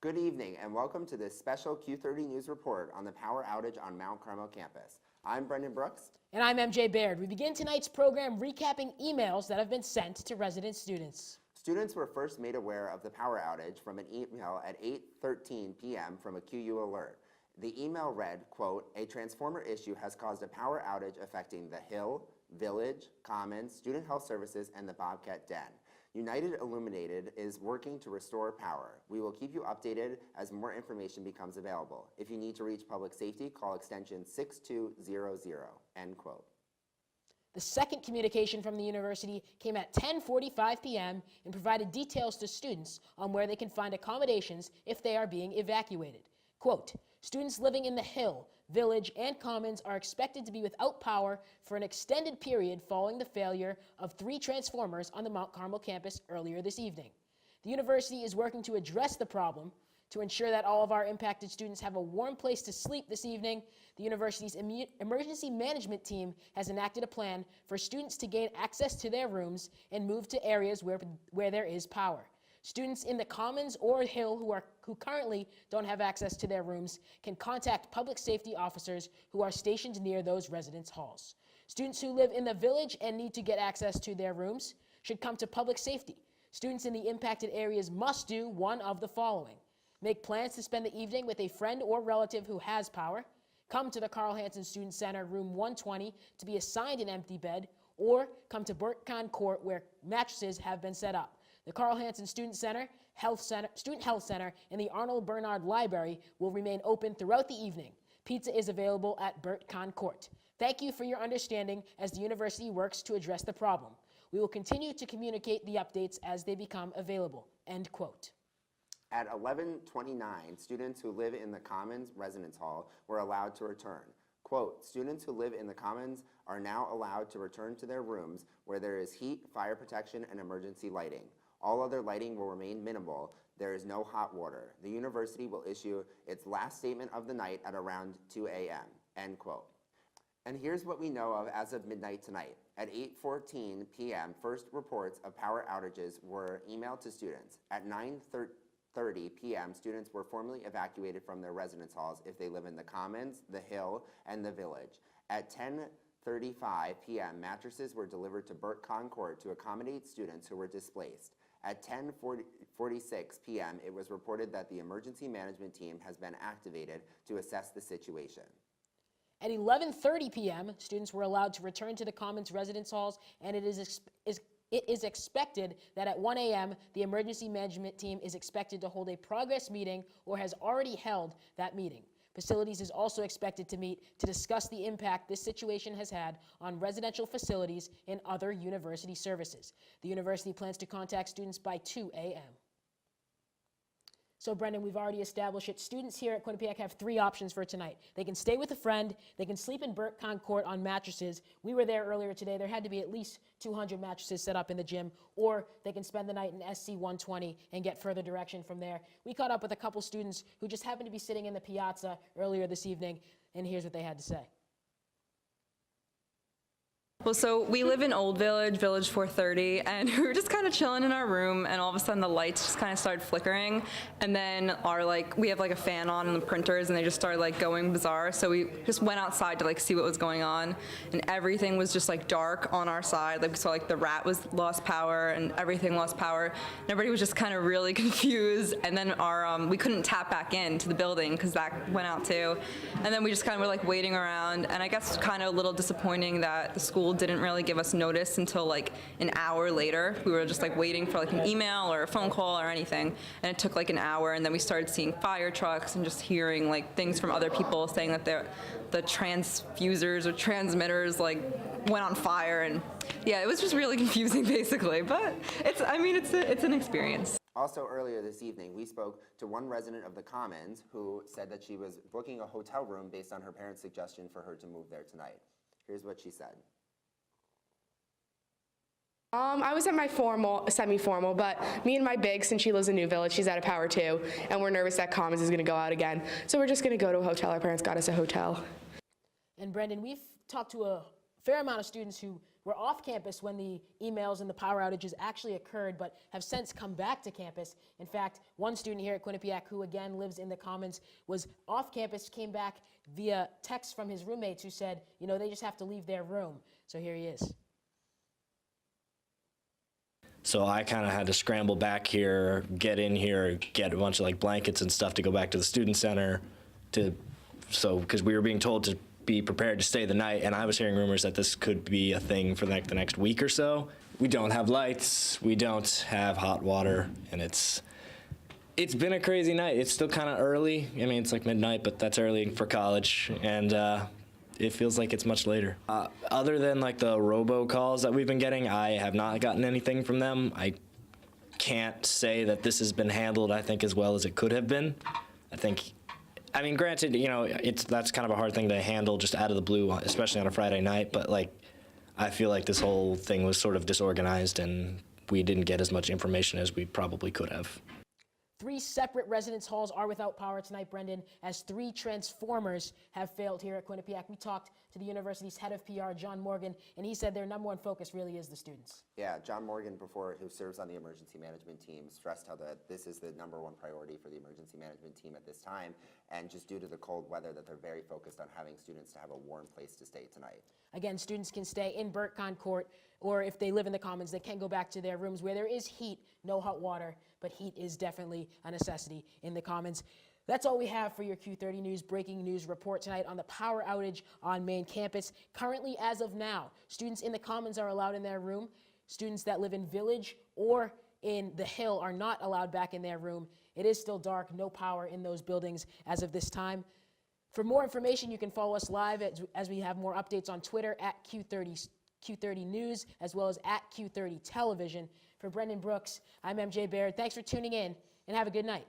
Good evening and welcome to this special Q30 News Report on the power outage on Mount Carmel campus. I'm Brendan Brooks. And I'm MJ Baird. We begin tonight's program recapping emails that have been sent to resident students. Students were first made aware of the power outage from an email at 8:13 p.m. from a QU alert. The email read, quote, "A transformer issue has caused a power outage affecting the Hill, Village, Commons, Student Health Services, and the Bobcat Den. United Illuminated is working to restore power. We will keep you updated as more information becomes available. If you need to reach public safety, call extension 6200, end quote. The second communication from the university came at 10:45 p.m. and provided details to students on where they can find accommodations if they are being evacuated. Quote, "Students living in the Hill, Village, and Commons are expected to be without power for an extended period following the failure of 3 transformers on the Mount Carmel campus earlier this evening. The university is working to address the problem. To ensure that all of our impacted students have a warm place to sleep this evening, the university's emergency management team has enacted a plan for students to gain access to their rooms and move to areas where there is power. Students in the Commons or Hill who currently don't have access to their rooms can contact public safety officers who are stationed near those residence halls. Students who live in the Village and need to get access to their rooms should come to public safety. Students in the impacted areas must do one of the following: make plans to spend the evening with a friend or relative who has power, come to the Carl Hansen Student Center, room 120, to be assigned an empty bed, or come to Burt-Kahn Court where mattresses have been set up. The Carl Hansen Student Health Center, and the Arnold Bernard Library will remain open throughout the evening. Pizza is available at Burt-Kahn Court. Thank you for your understanding as the university works to address the problem. We will continue to communicate the updates as they become available." End quote. At 11:29, students who live in the Commons Residence Hall were allowed to return. Quote, "Students who live in the Commons are now allowed to return to their rooms where there is heat, fire protection, and emergency lighting. All other lighting will remain minimal. There is no hot water. The university will issue its last statement of the night at around 2 a.m., end quote. And here's what we know of as of midnight tonight. At 8:14 p.m., first reports of power outages were emailed to students. At 9:30 p.m., students were formally evacuated from their residence halls if they live in the Commons, the Hill, and the Village. At 10:35 p.m., mattresses were delivered to Burt-Kahn Court to accommodate students who were displaced. At 10:46 p.m., it was reported that the emergency management team has been activated to assess the situation. At 11:30 p.m., students were allowed to return to the Commons residence halls, and it is expected that at 1 a.m., the emergency management team is expected to hold a progress meeting or has already held that meeting. Facilities is also expected to meet to discuss the impact this situation has had on residential facilities and other university services. The university plans to contact students by 2 a.m. So, Brendan, we've already established it. Students here at Quinnipiac have 3 options for tonight. They can stay with a friend, they can sleep in Burt-Kahn Court on mattresses. We were there earlier today. There had to be at least 200 mattresses set up in the gym, or they can spend the night in SC 120 and get further direction from there. We caught up with a couple students who just happened to be sitting in the piazza earlier this evening, and here's what they had to say. Well, so we live in Old Village, Village 430, and we were just kind of chilling in our room, and all of a sudden the lights just kind of started flickering, and then we have a fan on in the printers, and they just started going bizarre. So we just went outside to see what was going on, and everything was just dark on our side. We saw the rat lost power, and everything lost power, and everybody was just kind of really confused. And then we couldn't tap back into the building because that went out too, and then we just kind of were waiting around, and I guess kind of a little disappointing that the school didn't really give us notice until an hour later. We were just waiting for an email or a phone call or anything, and it took an hour, and then we started seeing fire trucks and just hearing things from other people saying that the transfusers or transmitters went on fire, and yeah, it was just really confusing basically, but it's an experience. Also earlier this evening, we spoke to one resident of the Commons who said that she was booking a hotel room based on her parents' suggestion for her to move there tonight. Here's what she said. I was at my semi-formal, but me and my big, since she lives in New Village, she's out of power too, and we're nervous that Commons is going to go out again. So we're just going to go to a hotel. Our parents got us a hotel. And Brendan, we've talked to a fair amount of students who were off campus when the emails and the power outages actually occurred, but have since come back to campus. In fact, one student here at Quinnipiac, who again lives in the Commons, was off campus, came back via text from his roommates who said, you know, they just have to leave their room. So here he is. So I kind of had to scramble back here, get in here, get a bunch of like blankets and stuff to go back to the student center because we were being told to be prepared to stay the night, and I was hearing rumors that this could be a thing for the next week or so. We don't have lights, we don't have hot water, and it's been a crazy night. It's still kind of early. I mean, it's like midnight, but that's early for college, and it feels like it's much later. Other than like the robocalls that we've been getting, I have not gotten anything from them. I can't say that this has been handled, I think, as well as it could have been. I mean, granted, you know, that's kind of a hard thing to handle just out of the blue, especially on a Friday night, but like, I feel like this whole thing was sort of disorganized and we didn't get as much information as we probably could have. 3 separate residence halls are without power tonight, Brendan, as 3 transformers have failed here at Quinnipiac. We talked to the university's head of PR, John Morgan, and he said their number one focus really is the students. Yeah, John Morgan, who serves on the emergency management team, stressed how this is the number one priority for the emergency management team at this time, and just due to the cold weather that they're very focused on having students to have a warm place to stay tonight. Again, students can stay in Burtcon Court, or if they live in the Commons, they can go back to their rooms where there is heat, no hot water, but heat is definitely a necessity in the Commons. That's all we have for your Q30 News breaking news report tonight on the power outage on main campus. Currently, as of now, students in the Commons are allowed in their room. Students that live in Village or in the Hill are not allowed back in their room. It is still dark, no power in those buildings as of this time. For more information, you can follow us live as we have more updates on Twitter at Q30 News, as well as at Q30 Television. For Brendan Brooks, I'm MJ Baird. Thanks for tuning in, and have a good night.